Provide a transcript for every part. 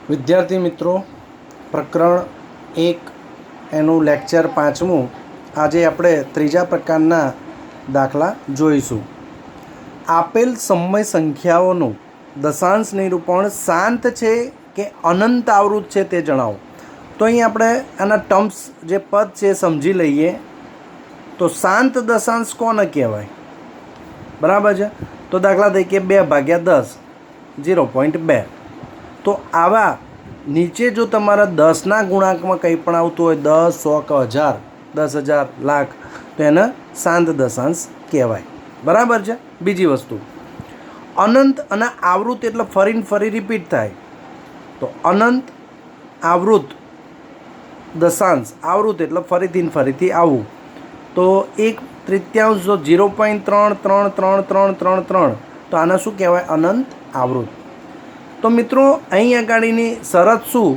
વિદ્યાર્થી મિત્રો, પ્રકરણ 1 એનું લેક્ચર 5મું. આજે આપણે ત્રીજા પ્રકારના દાખલા જોઈશું. આપેલ સમય સંખ્યાઓનું દશાંશ નિરૂપણ શાંત છે કે અનંત આવૃત છે તે જણાવો. તો અહીં આપણે આના ટર્મ્સ જે પદ છે સમજી લઈએ. તો શાંત દશાંશ કોને કહેવાય? બરાબર છે. તો દાખલા તરીકે 2/10 0.2. તો આવા નીચે જો તમારા 10ના ગુણાંકમાં કંઈ પણ આવતું હોય, 10, 100 કે 1000, 10,000, લાખ, તો એને શાંત દશાંશ કહેવાય. બરાબર છે. બીજી વસ્તુ, અનંત અને આવૃત એટલે ફરીને ફરી રિપીટ થાય. તો અનંત આવૃત દશાંશ, આવૃત એટલે ફરીથી ફરીથી આવવું. તો 1/3 જો 0.3333333, તો આને શું કહેવાય? અનંત આવૃત. તો મિત્રો અહીં આગળની શરત શું?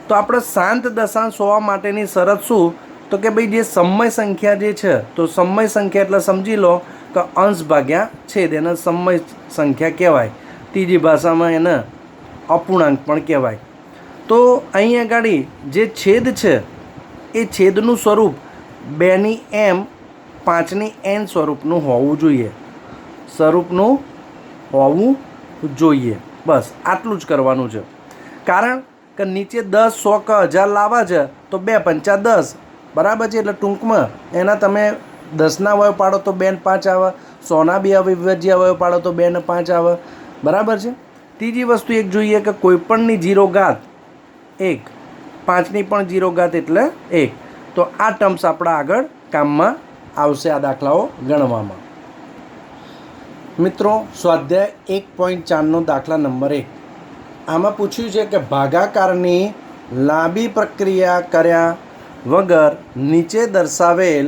તો આપણે શાંત દશાંશ હોવા માટેની શરત શું? તો કે ભાઈ જે સમય સંખ્યા જે છે, તો સમય સંખ્યા એટલે સમજી લો કે અંશ ભાગ્યા છેદ, એને સમય સંખ્યા કહેવાય. ત્રીજી ભાષામાં એને અપૂર્ણાંક પણ કહેવાય. તો અહીં આગળ જે છેદ છે એ છેદનું સ્વરૂપ 2m 5n સ્વરૂપનું હોવું જોઈએ. સ્વરૂપનું હોવું જોઈએ. બસ આટલું જ કરવાનું છે. કારણ કે નીચે 10, 100 કે 1000 લાવવા છે તો 2 પંચા 10, બરાબર છે. એટલે ટૂંકમાં એના તમે 10ના અવયવ પાડો તો 2 ને 5 આવે, 100ના બી અવિભાજ્ય અવયવ પાડો તો 2 ને 5 આવે. બરાબર છે. ત્રીજી વસ્તુ એક જોઈએ કે કોઈપણની 0 ઘાત 1, 5ની પણ 0 ઘાત એટલે 1. તો આ ટર્મ્સ આપણા આગળ કામમાં આવશે આ દાખલાઓ ગણવામાં. મિત્રો, સ્વાધ્યાય 1.4નો દાખલા નંબર 1. આમાં પૂછ્યું છે કે ભાગાકારની લાંબી પ્રક્રિયા કર્યા વગર નીચે દર્શાવેલ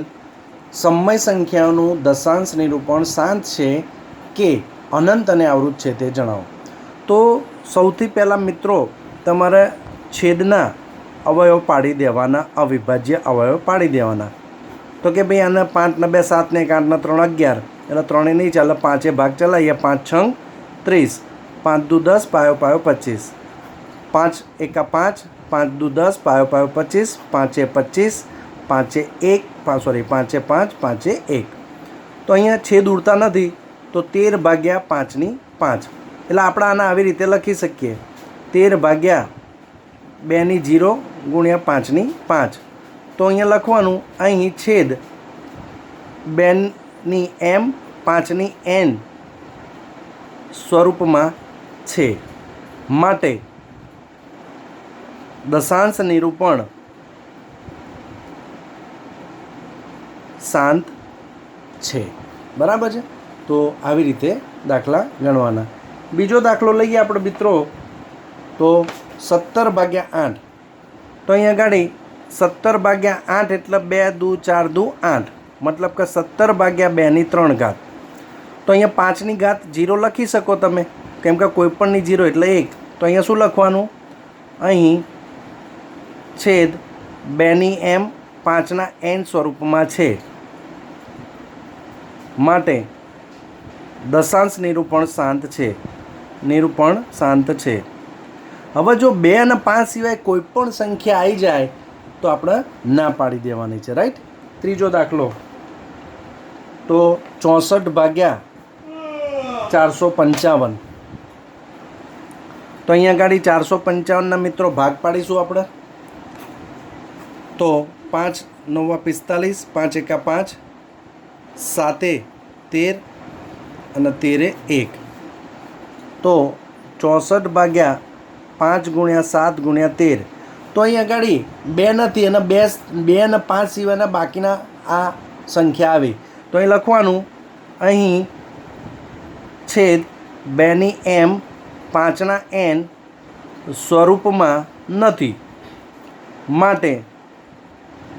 સમય સંખ્યાઓનું દશાંશ નિરૂપણ શાંત છે કે અનંત અને આવૃત છે તે જણાવો. તો સૌથી પહેલાં મિત્રો તમારે છેદના અવયવ પાડી દેવાના, અવિભાજ્ય અવયવ પાડી દેવાના. તો કે ભાઈ આને 5 ને 2 7 ને 1 8 ને 3 11, એટલે 3 નહીં ચાલે, 5 ભાગ ચલાવીએ. 5 6 30, 5 દુ 10, પાયો પાયો 25, 5 એકા 5, 5 દુ 10, પાયો પાયો 25, 5 25, 5 1, 5 5, 1. તો અહીંયા છેદ ઉડતા નથી, તો 13 ભાગ્યા 5ની 5. એટલે આપણે આને આવી રીતે લખી શકીએ: 13 ભાગ્યા 2ની 0 ગુણ્યા 5ની 5. તો અહીંયા લખવાનું, અહીં છેદ 2ની m 5ની n સ્વરૂપમાં છે, માટે દશાંશ નિરૂપણ શાંત છે. બરાબર છે. તો આવી રીતે દાખલા ગણવાના. બીજો દાખલો લઈએ આપણે મિત્રો. તો 17/8. તો અહીંયા આગળ 17/8 એટલે 2 દુ 4 દુ 8, મતલબ કે 17/2ની 3 ઘાત. તો અહીંયા 5ની ઘાત 0 લખી શકો તમે, કેમ કે કોઈપણની 0 એટલે 1. તો અહીંયા શું લખવાનું? અહીં છેદ 2ની m 5ના n સ્વરૂપમાં છે, માટે દશાંશ નિરૂપણ શાંત છે. નિરૂપણ શાંત છે. હવે જો 2 અને 5 સિવાય કોઈ પણ સંખ્યા આવી જાય તો આપણે ના પાડી દેવાની છે, રાઈટ. ત્રીજો દાખલો. તો 64/455. તો અહીંયા આગળ 455ના મિત્રો ભાગ પાડીશું આપણે. તો 5 9 45, 5 એકા 5, 7 13 અને 13 1. તો 64/5 ગુણ્યા 7 ગુણ્યા 13. તો અહીં આગળ 2 નથી, અને 2 અને 5 સિવાયના બાકીના આ સંખ્યા આવી. તો અહીં લખવાનું, અહીં છેદ 2ની m 5ના n સ્વરૂપમાં નથી, માટે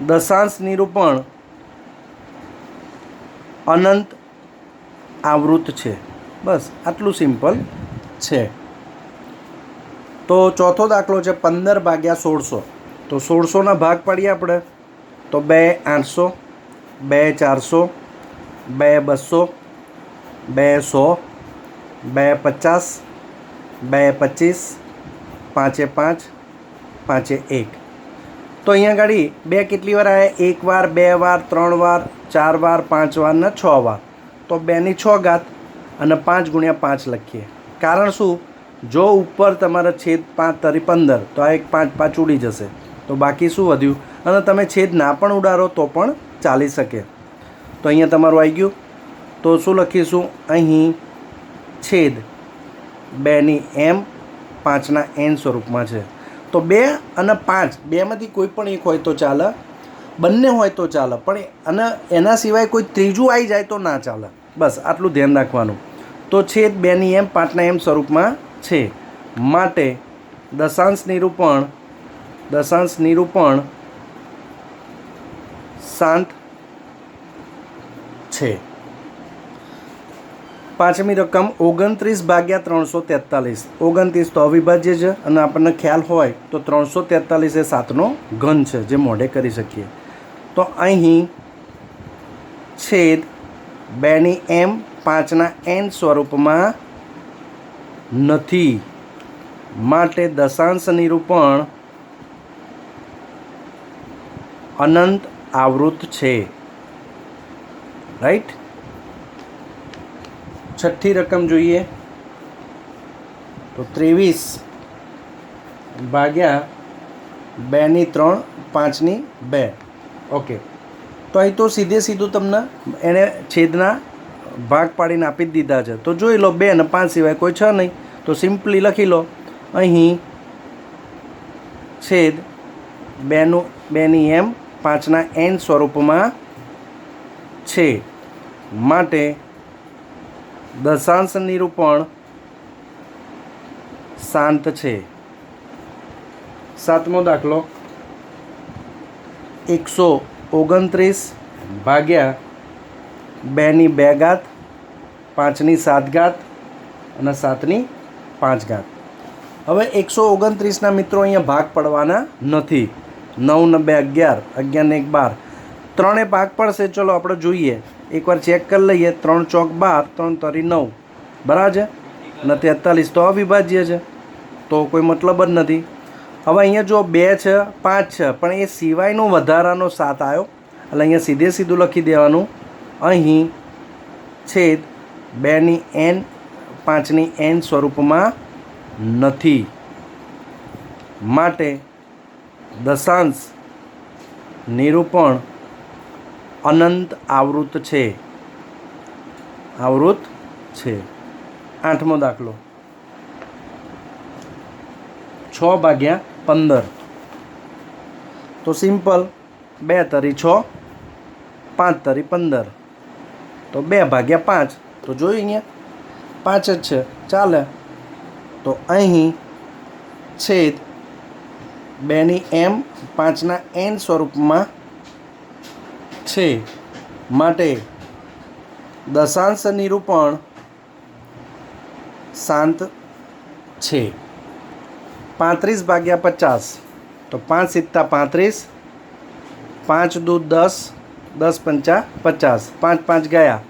દશાંશ નિરૂપણ અનંત આવૃત છે. બસ આટલું સિમ્પલ છે. તો ચોથો દાખલો છે 15/1600. તો 1600ના ભાગ પાડીએ આપણે. તો 2 800, 2 400, 2 200, 2 100, 2 50, 2 25, 5 5 5 1. તો અહીંયા ગાડી 2 કેટલી વાર આવ્યા? 1 વાર, 2 વાર, 3 વાર, 4 વાર, 5 વાર ને 6 વાર. તો 2 ની 6 ઘાત અને 5 ગુણ્યા 5 લખીએ. કારણ શું? જો ઉપર તમારા છેદ 5 તરી 15 તો આ એક 5 5 ઉડી જશે, તો બાકી શું વધ્યું? અને તમે છેદ ના પણ ઉડાડો તો પણ ચાલી શકે. તો અહીંયા તમારું આવી ગયું. તો શું લખીશું? અહીં છેદ 2 ની m 5 ના n સ્વરૂપમાં છે. તો 2 અને 5 બેમાંથી કોઈ પણ એક હોય તો ચાલે, બંને હોય તો ચાલે, પણ અને એના સિવાય કોઈ ત્રીજું આવી જાય તો ના ચાલે. બસ આટલું ધ્યાન રાખવાનું. તો છેદ 2 ની m 5 ના m સ્વરૂપમાં છે, માટે દશાંશ નિરૂપણ શાંત છે. પાંચમી રકમ 29 ભાગ્યા 343. 29 તો અવિભાજ્ય છે અને આપણને ખ્યાલ હોય તો 343 એ 7નો ઘન છે, જે મોઢે કરી શકીએ. તો અહીં છેદ 2 ની m 5 ના n સ્વરૂપમાં નથી, માટે દશાંશ નિરૂપણ અનંત આવૃત છે. રાઈટ. છઠ્ઠી રકમ જોઈએ તો 23 ભાગ્યા 2 ની 3 5 ની 2. ઓકે. તો અહીં તો સીધું તમને એને છેદના ભાગ પાડીને આપી જ દીધા છે. તો જોઈ લો 2 અને 5 સિવાય કોઈ 6 નહીં, તો સિમ્પલી લખી લો અહીં છેદ 2 ની m 5 ના n સ્વરૂપમાં છે, માટે દશાંશ નિરૂપણ શાંત છે. સાતમો દાખલો 129 ભાગ્યા 2 ની 2 ઘાત 5 ની 7 ઘાત અને 7 ની 5 ઘાત. હવે 129ના મિત્રો અહીંયા ભાગ પડવાના નથી. 9 ને 2 11, 11 ને 1 12, ત્રણે ભાગ પડશે. ચલો આપણે જોઈએ, એકવાર ચેક કરી લઈએ. 3 ચોક 12, 3 તરી 9, બરાબર છે. અને 43 તો અવિભાજ્ય છે, તો કોઈ મતલબ જ નથી. હવે અહીંયા જો 2 છે, 5 છે, પણ એ સિવાયનો વધારાનો 7 આવ્યો, એટલે અહીંયા સીધું લખી દેવાનું અહીં છેદ 2 ની n 5 ની n સ્વરૂપમાં નથી, માટે દશાંશ નિરૂપણ અનંત આવૃત છે. આઠમો દાખલો 6 ભાગ્યા 15. તો સિમ્પલ 2 તરી 6, 5 તરી 15, તો 2 ભાગ્યા 5. તો જોયું અહીંયા 5 જ છે, ચાલે. તો અહીં છેદ 2 ની m 5 ના n સ્વરૂપમાં છે, માટે દશાંશ નિરૂપણ શાંત છે. 35 ભાગ્યા 50. તો 5 સિત્તા 35, 5 દૂ 10, 10 પંચા 50, 5 5 ગયા.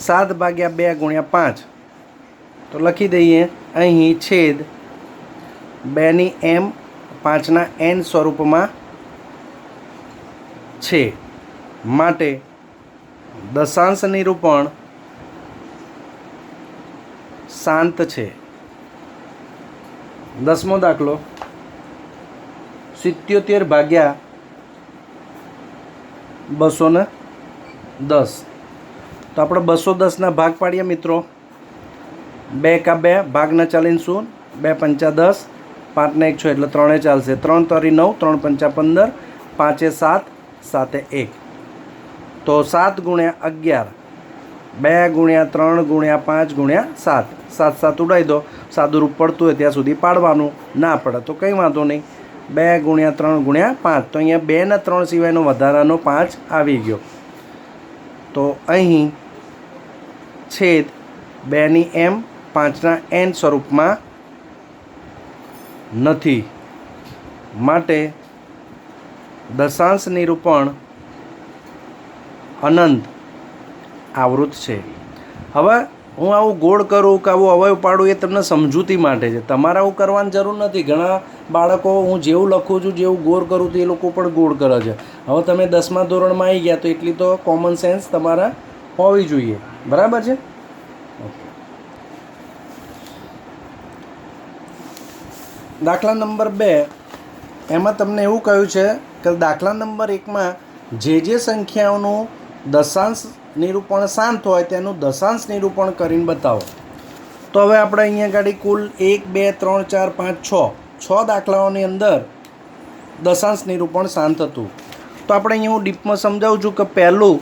7 ભાગ્યા 2 ગુણ્યા 5. તો લખી દઈએ અહીં છેદ 2 ની m 5 ના n સ્વરૂપમાં છે, માટે દશાંશ નિરૂપણ શાંત છે. 10મો દાખલો 77 ભાગ્યા 210. તો આપણે 210ના ભાગ પાડીએ મિત્રો. 2 કા 2, ભાગના ચાલીને 0, 2 પંચા 10, 5 ને 1 6, એટલે 3 ચાલશે. 3 તરી 9, 3 પંચા 15, 5 7, 7 1. તો 7 ગુણ્યા 11, 2 ગુણ્યા 3 ગુણ્યા 5 ગુણ્યા 7, 7 7 ઉડાવી દો. સાદું રૂપ પડતું હોય ત્યાં સુધી પાડવાનું, ના પડે તો કંઈ વાંધો નહીં. 2 ગુણ્યા 3 ગુણ્યા 5. તો અહીંયા 2 ને 3 સિવાયનો વધારાનો 5 આવી ગયો. તો અહીં છેદ 2 ની m 5 ના n સ્વરૂપમાં નથી, માટે દશાંશ નિરૂપણ અનંત આવૃત છે. હવે હું આવું ગોળ કરું કે આવું અવયવ પાડું એ તમને સમજૂતી માટે છે, તમારે આવું કરવાની જરૂર નથી. ઘણા બાળકો હું જેવું લખું છું, જેવું ગોળ કરું તો એ લોકો પણ ગોળ કરે છે. હવે તમે 10મા ધોરણમાં આવી ગયા તો એટલી તો કોમન સેન્સ તમારા હોવી જોઈએ. બરાબર છે? દાખલા નંબર 2 એમાં તમને એવું કહ્યું છે કે દાખલા નંબર 1માં જે સંખ્યાઓનું દશાંશ નિરૂપણ શાંત હોય તેનું દશાંશ નિરૂપણ કરીને બતાવો. તો હવે આપણે અહીંયા ગાડી કુલ 1 2 3 4 5 6 દાખલાઓની અંદર દશાંશ નિરૂપણ શાંત હતું. તો આપણે અહીંયા હું ડીપમાં સમજાવું છું કે પહેલું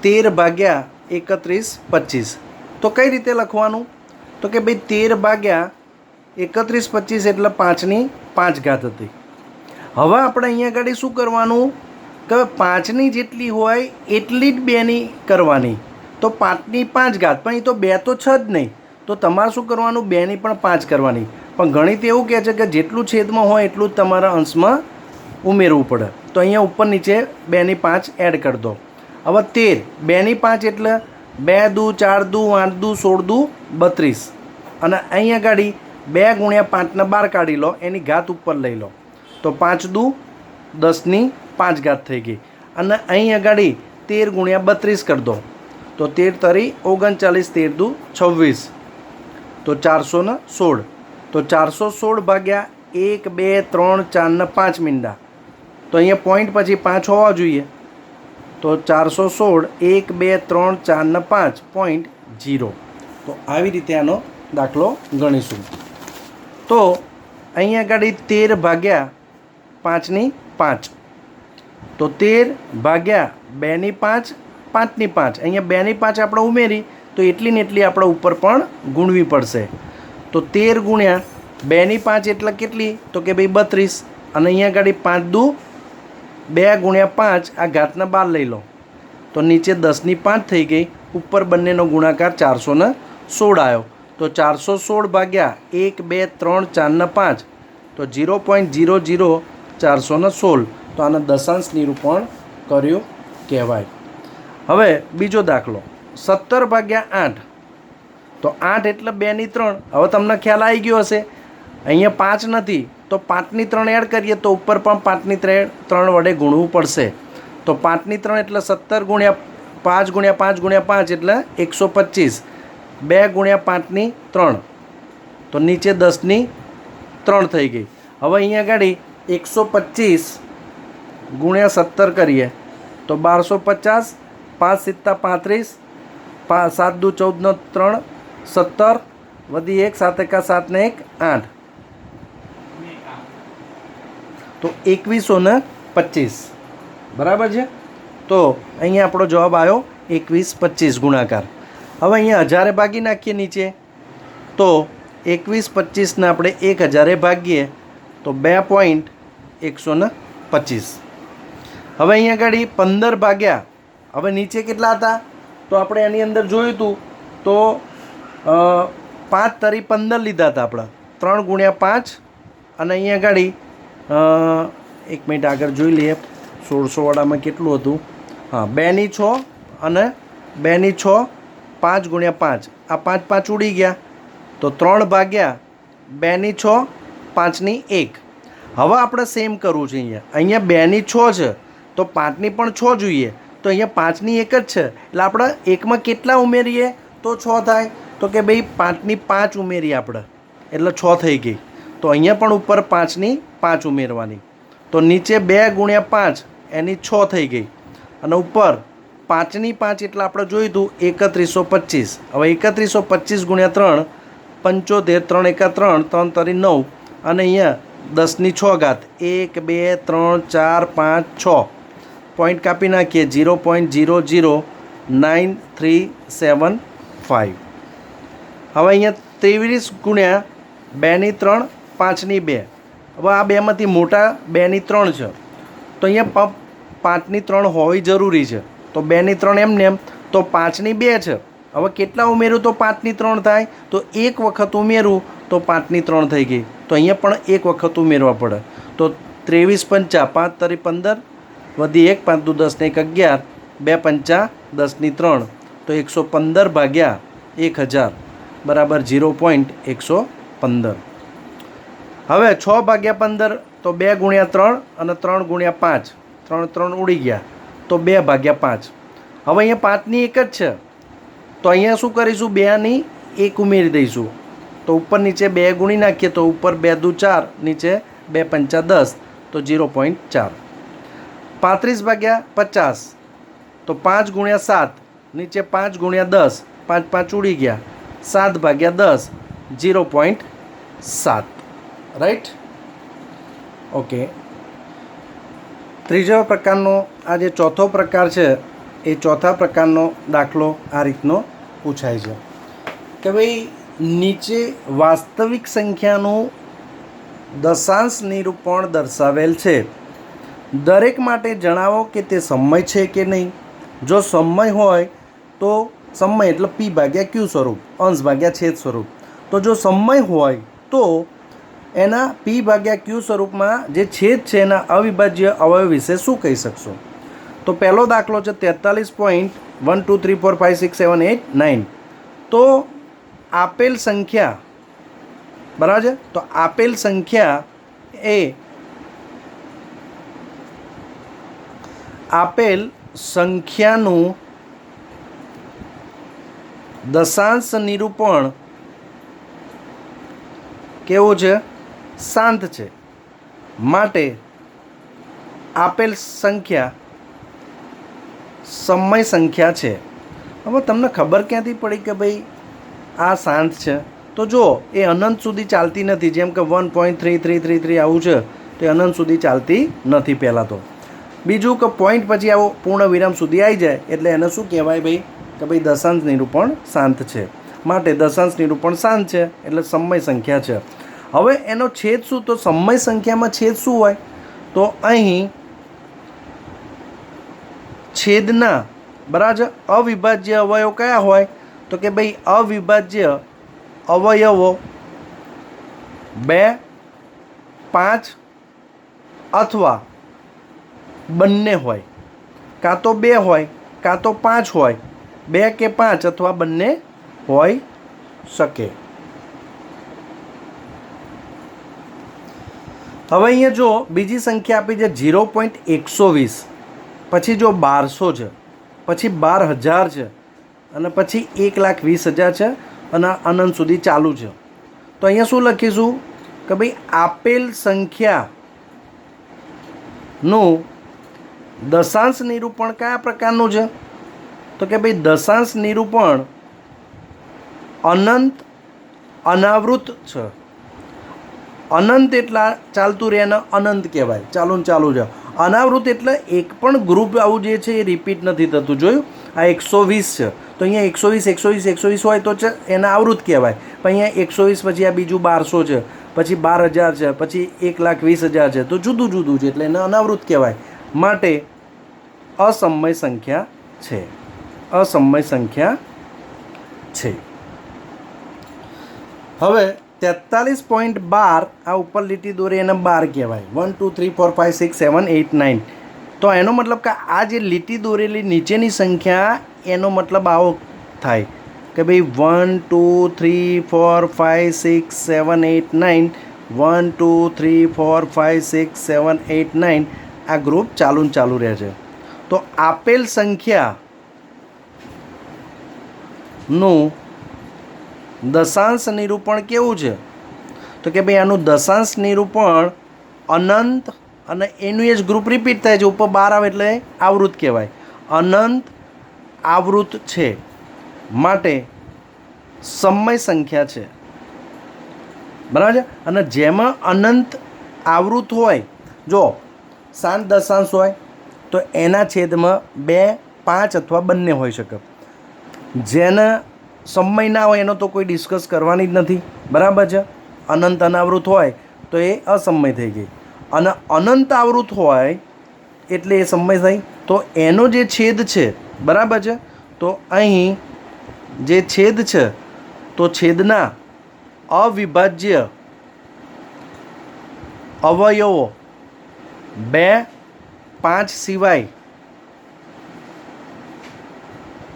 13 ભાગ્યા 31 25. તો કઈ રીતે લખવાનું? તો કે ભાઈ 13 ભાગ્યા 31 25 એટલે 5ની 5 ઘાત હતી. હવે આપણે અહીંયા ગાડી શું કરવાનું કે 5ની જેટલી હોય એટલી જ 2ની કરવાની. તો 5ની 5 ઘાત, પણ એ તો 2 તો છે જ નહીં, તો તમારે શું કરવાનું? 2ની પણ 5 કરવાની. પણ ગણિત એવું કહે છે કે જેટલું છેદમાં હોય એટલું જ તમારા અંશમાં ઉમેરવું પડે. તો અહીંયા ઉપર નીચે 2ની 5 એડ કરી દો. હવે 13 2ની 5 એટલે 2 દુ 4 દુ 8 દુ 16 દુ 32. અને અહીંયા ગાડી 2 ગુણ્યા 5 12 કાઢી લો, એની ઘાત ઉપર લઈ લો. તો 5 દુ 10ની 5 ઘાત થઈ ગઈ. અને અહીં આગળ 13 ગુણ્યા 32 કરી દો. તો 13 તરી 39, 13 દુ 26, તો 416. તો 416 ભાગ્યા 1 2 3 4 ને 5 મીંડા. તો અહીંયા પોઈન્ટ પછી 5 હોવા જોઈએ. તો 416 1 2 3 4 ને 5 પોઈન્ટ 0. તો આવી રીતે આનો દાખલો ગણીશું. તો અહીંયા આગળ 13 ભાગ્યા 5ની 5. તો 13 ભાગ્યા 2ની 5 5ની 5. અહીંયા 2ની 5 આપણે ઉમેરી તો એટલી ને એટલી આપણે ઉપર પણ ગુણવી પડશે. તો 13 ગુણ્યા 2ની 5 એટલે કેટલી? તો કે ભાઈ 32. અને અહીંયા આગળ 5 દુ 2 ગુણ્યા 5 આ ઘાતના 12 લઈ લો. તો નીચે 10ની 5 થઈ ગઈ, ઉપર બંનેનો ગુણાકાર 416 આવ્યો. તો 416 ભાગ્યા 1 2 3 4 ને 5 તો 0.00 416. તો આને દશાંશ નિરૂપણ કર્યું કહેવાય. હવે બીજો દાખલો 17 ભાગ્યા 8. તો 8 એટલે 2ની 3. હવે તમને ખ્યાલ આવી ગયો હશે, અહીંયા 5 નથી તો 5ની 3 એડ કરીએ તો ઉપર પણ 5ની 3 વડે ગુણવું પડશે. તો 5ની 3 એટલે 17 ગુણ્યા 5 ગુણ્યા 5 ગુણ્યા 5 એટલે 125. 2 ગુણ્યા 5ની 3 તો નીચે 10ની 3 થઈ ગઈ. હવે અહીંયા આગળ 125 ગુણ્યા 17 કરીએ તો 1250, 5 સિત્તા 35, 7 દુ 14 નો 3 17 વધી 1 7 એકા 7 ને 1 8. તો 2125. બરાબર છે? તો અહીંયા આપણો જવાબ આવ્યો 2125 ગુણાકાર. હવે અહીંયા 1000 ભાગી નાખીએ નીચે. તો 2125 ને આપણે 1000 ભાગીએ તો 2.125. હવે અહીંયા આગળ 15 ભાગ્યા, હવે નીચે કેટલા હતા? તો આપણે એની અંદર જોયું હતું તો 5 તરી 15 લીધા હતા આપણે. 3 ગુણ્યા 5 અને અહીંયા આગળ 1 મિનિટ આગળ જોઈ લઈએ 1600 વાળામાં કેટલું હતું. હા, 2ની 6 અને 2ની 6, 5 ગુણ્યા 5 આ 5 5 ઉડી ગયા. તો 3 ભાગ્યા 2ની 6 5ની 1. હવે આપણે સેમ કરવું છે. અહીંયા 2ની 6 છે તો 5ની પણ 6 જોઈએ. તો અહીંયા 5ની 1 જ છે એટલે આપણે 1માં કેટલા ઉમેરીએ તો 6 થાય? તો કે ભાઈ 5ની 5 ઉમેરીએ આપણે એટલે 6 થઈ ગઈ. તો અહીંયા પણ ઉપર 5ની 5 ઉમેરવાની. તો નીચે 2 ગુણ્યા 5 એની 6 થઈ ગઈ. અને ઉપર 5ની 5 એટલે આપણે જોયું હતું 3125. હવે 3125 ગુણ્યા 3 75, 3 એકા 3, 3 તરી 9 અને અહીંયા 10ની 6 ઘાત 1 2 3 4 5 6 પોઈન્ટ કાપી નાખીએ 0.009375. હવે અહીંયા 23 ગુણ્યા 2ની 3 5ની 2. હવે આ બેમાંથી મોટા 2ની 3 છે તો અહીંયા 5ની 3 હોવી જરૂરી છે. તો 2ની 3 એમને એમ તો 5ની 2 છે. હવે કેટલા ઉમેરું તો 5ની 3 થાય? તો એક વખત ઉમેરું તો 5ની 3 થઈ ગઈ. તો અહીંયા પણ એક વખત ઉમેરવા પડે. તો 23 પંચા 5 તરી 15 વધી 1 5 દુ 10 ને 1 11, 2 પંચા 10ની 3 તો 115 ભાગ્યા 1000 બરાબર 0.115. હવે 6 ભાગ્યા 15 તો 2 ગુણ્યા 3 અને 3 ગુણ્યા 5, 3 3 ઉડી ગયા તો 2 ભાગ્યા 5. હવે અહીંયા 5ની એક જ છે તો અહીંયા શું કરીશું, 2ની એક ઉમેરી દઈશું. તો ઉપર નીચે 2 ગુણી નાખીએ તો ઉપર 2 દુ 4, નીચે 2 પંચા 10 તો 0.4. 35 ભાગ્યા 50 તો 5 ગુણ્યા 7, નીચે 5 ગુણ્યા 10, 5 5 ઉડી ગયા, 7 ભાગ્યા 10 0.7. રાઈટ. ઓકે. ત્રીજો પ્રકારનો આ જે ચોથો પ્રકાર છે એ ચોથા પ્રકારનો દાખલો આ રીતનો પૂછાય છે કે ભાઈ નીચે વાસ્તવિક સંખ્યાનું દશાંશ નિરૂપણ દર્શાવેલ છે. દરેક માટે જણાવો કે તે સમય છે કે નહીં. જો સમય હોય તો સમય એટલે પી ભાગ્યા ક્યુ સ્વરૂપ, અંશ ભાગ્યા છેદ સ્વરૂપ. તો જો સમય હોય તો એના પી ભાગ્યા ક્યુ સ્વરૂપમાં જે છેદ છે એના અવિભાજ્ય અવયવ વિશે શું કહી શકશો? તો પહેલો દાખલો છે 43.123456789. તો આપેલ સંખ્યા બરાબર છે, તો આપેલ સંખ્યા એ આપેલ સંખ્યાનું દશાંશ નિરૂપણ કેવું છે? શાંત છે. માટે આપેલ સંખ્યા સમય સંખ્યા છે. હવે તમને ખબર ક્યાંથી પડી કે ભાઈ આ શાંત છે? તો જો એ અનંત સુધી ચાલતી નથી, જેમ કે 1.3333 આવું છે તો એ અનંત સુધી ચાલતી નથી. પહેલાં તો બીજું કે પોઈન્ટ પછી આવો પૂર્ણ વિરામ સુધી આવી જાય એટલે એને શું કહેવાય ભાઈ કે ભાઈ દશાંશ નિરૂપણ શાંત છે. માટે દશાંશ નિરૂપણ શાંત છે એટલે સમય સંખ્યા છે. હવે એનો છેદ શું? તો સમય સંખ્યામાં છેદ શું હોય? તો અહીં છેદના બરાબર અવિભાજ્ય અવયવ કયા હોય? તો કે ભાઈ અવિભાજ્ય અવયવો 2, 5 અથવા બંને હોય. કાં તો 2 હોય કાં તો 5 હોય, 2 કે 5 અથવા બંને હોઈ શકે. હવે અહીંયા જો બીજી સંખ્યા આપી છે 0.120, પછી જો 1200 છે, પછી 12,000 છે અને પછી 1,20,000 છે અને અનંત સુધી ચાલુ છે. તો અહીંયા શું લખીશું કે ભાઈ આપેલ સંખ્યાનું દશાંશ નિરૂપણ કયા પ્રકારનું છે? તો કે ભાઈ દશાંશ નિરૂપણ અનંત અનાવૃત છે. અનંત એટલા ચાલતું રહે ને અનંત કહેવાય, ચાલુ ને ચાલુ છે. અનાવૃત એટલે એક પણ ગ્રુપ આવું જે છે એ રિપીટ નથી થતું. જોયું? આ 120 છે તો અહીંયા 120 હોય તો છે એના આવૃત કહેવાય. પણ અહીંયા 120 પછી આ બીજું 1200 છે, પછી 12,000 છે, પછી 1,20,000 છે, તો જુદું જુદું છે એટલે એને અનાવૃત કહેવાય. માટે અસમય સંખ્યા છે. અસમય સંખ્યા છે. હવે 43.12 આ ઉપર લીટી દોરી એને 12 કહેવાય. 1 2 3 4 5 6 7 8 9. તો એનો મતલબ કે આ જે લીટી દોરેલી નીચેની સંખ્યા એનો મતલબ આવો થાય કે ભાઈ 1 2 3 4 5 6 7 8 9, 1 2 3 4 5 6 7 8 9 આ ગ્રુપ ચાલુ ને ચાલુ રહે છે. તો આપેલ સંખ્યાનું દશાંશ નિરૂપણ કેવું છે? તો કે ભાઈ આનું દશાંશ નિરૂપણ અનંત અને એનું એ જ ગ્રુપ રિપીટ થાય છે. ઉપર 12 આવે એટલે આવૃત કહેવાય. અનંત આવૃત છે માટે સમય સંખ્યા છે. બરાબર છે. અને જેમાં અનંત આવૃત હોય, જો શાંત દશાંશ હોય તો એના છેદમાં 2, 5 અથવા બંને હોઈ શકે. જેને સમય ના હોય એનો તો કોઈ ડિસ્કસ કરવાની જ નથી. બરાબર છે. અનંત અનાવૃત હોય તો એ અસમય થઈ ગઈ અને અનંત આવૃત હોય એટલે એ સમય થઈ. તો એનો જે છેદ છે બરાબર છે, તો અહીં જે છેદ છે તો છેદના અવિભાજ્ય અવયવો 2, 5 સિવાય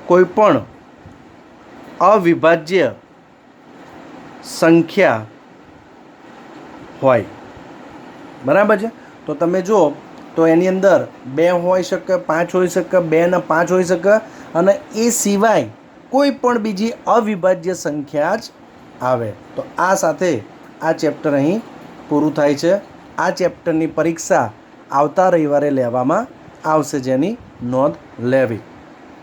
કોઈ પણ અવિભાજ્ય સંખ્યા હોય, બરાબર છે. તો તમે જુઓ તો એની અંદર 2 હોઈ શકે, 5 હોઈ શકે, 2 ને 5 હોઈ શકે, અને એ સિવાય કોઈ પણ બીજી અવિભાજ્ય સંખ્યા જ આવે. તો આ સાથે આ ચેપ્ટર અહીં પૂરું થાય છે. આ ચેપ્ટરની પરીક્ષા આવતા રવિવારે લેવામાં આવશે, જેની નોંધ લેવી.